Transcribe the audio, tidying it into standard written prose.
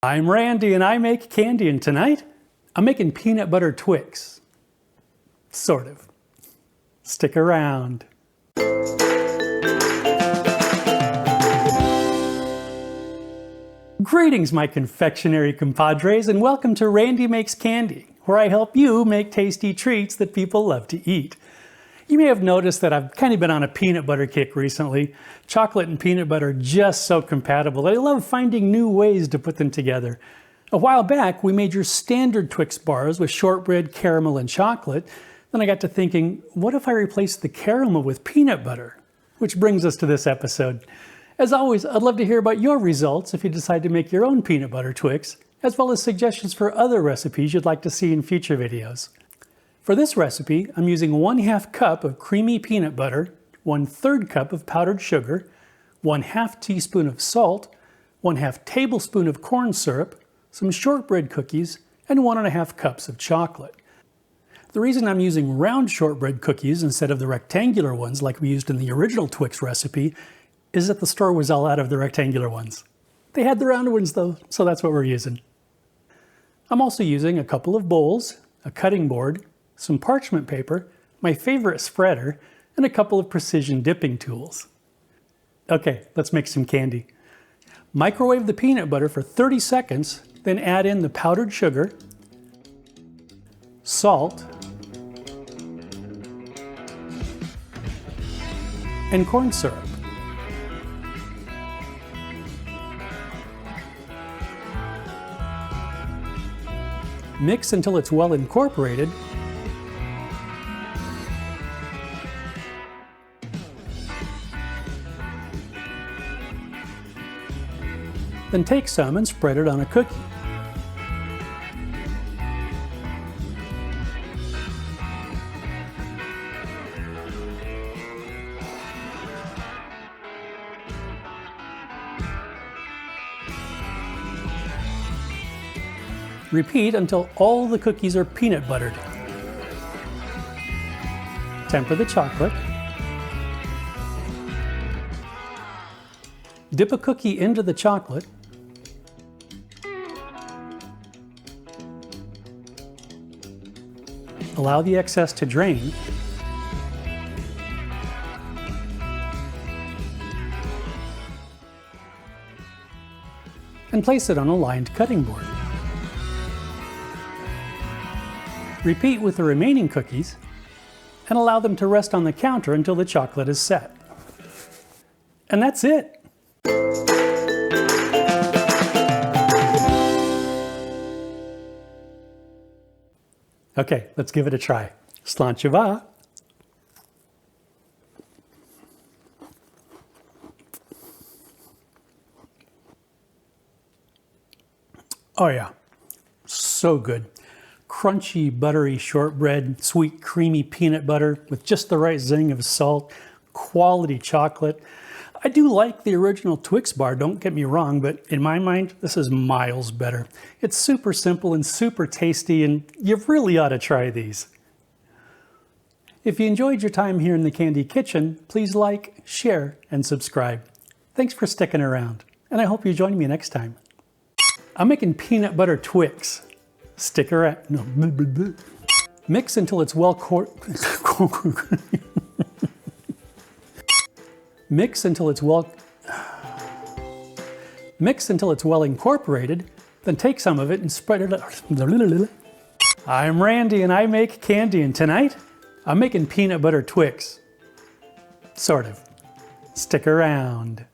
I'm Randy and I make candy, and tonight I'm making peanut butter Twix. Sort of. Stick around. Greetings, my confectionery compadres, and welcome to Randy Makes Candy, where I help you make tasty treats that people love to eat. You may have noticed that I've kind of been on a peanut butter kick recently. Chocolate and peanut butter are just so compatible. I love finding new ways to put them together. A while back, we made your standard Twix bars with shortbread, caramel, and chocolate. Then I got to thinking, what if I replaced the caramel with peanut butter? Which brings us to this episode. As always, I'd love to hear about your results if you decide to make your own peanut butter Twix, as well as suggestions for other recipes you'd like to see in future videos. For this recipe, I'm using 1/2 cup of creamy peanut butter, 1/3 cup of powdered sugar, 1/2 teaspoon of salt, 1/2 tablespoon of corn syrup, some shortbread cookies, and 1½ cups of chocolate. The reason I'm using round shortbread cookies instead of the rectangular ones like we used in the original Twix recipe is that the store was all out of the rectangular ones. They had the round ones though, so that's what we're using. I'm also using a couple of bowls, a cutting board, some parchment paper, my favorite spreader, and a couple of precision dipping tools. Okay, let's make some candy. Microwave the peanut butter for 30 seconds, then add in the powdered sugar, salt, and corn syrup. Mix until it's well incorporated. Then take some and spread it on a cookie. Repeat until all the cookies are peanut buttered. Temper the chocolate. Dip a cookie into the chocolate. Allow the excess to drain. And place it on a lined cutting board. Repeat with the remaining cookies and allow them to rest on the counter until the chocolate is set. And that's it. Okay, let's give it a try. Slancheva. Oh yeah, so good. Crunchy, buttery shortbread, sweet, creamy peanut butter with just the right zing of salt, quality chocolate. I do like the original Twix bar, don't get me wrong, but in my mind, this is miles better. It's super simple and super tasty, and you really ought to try these. If you enjoyed your time here in the Candy Kitchen, please like, share, and subscribe. Thanks for sticking around, and I hope you join me next time. I'm making peanut butter Twix. Stick around. No. Mix until it's well Mix until it's well incorporated, then take some of it and spread it out. I'm Randy and I make candy, and tonight I'm making peanut butter Twix. Sort of. Stick around.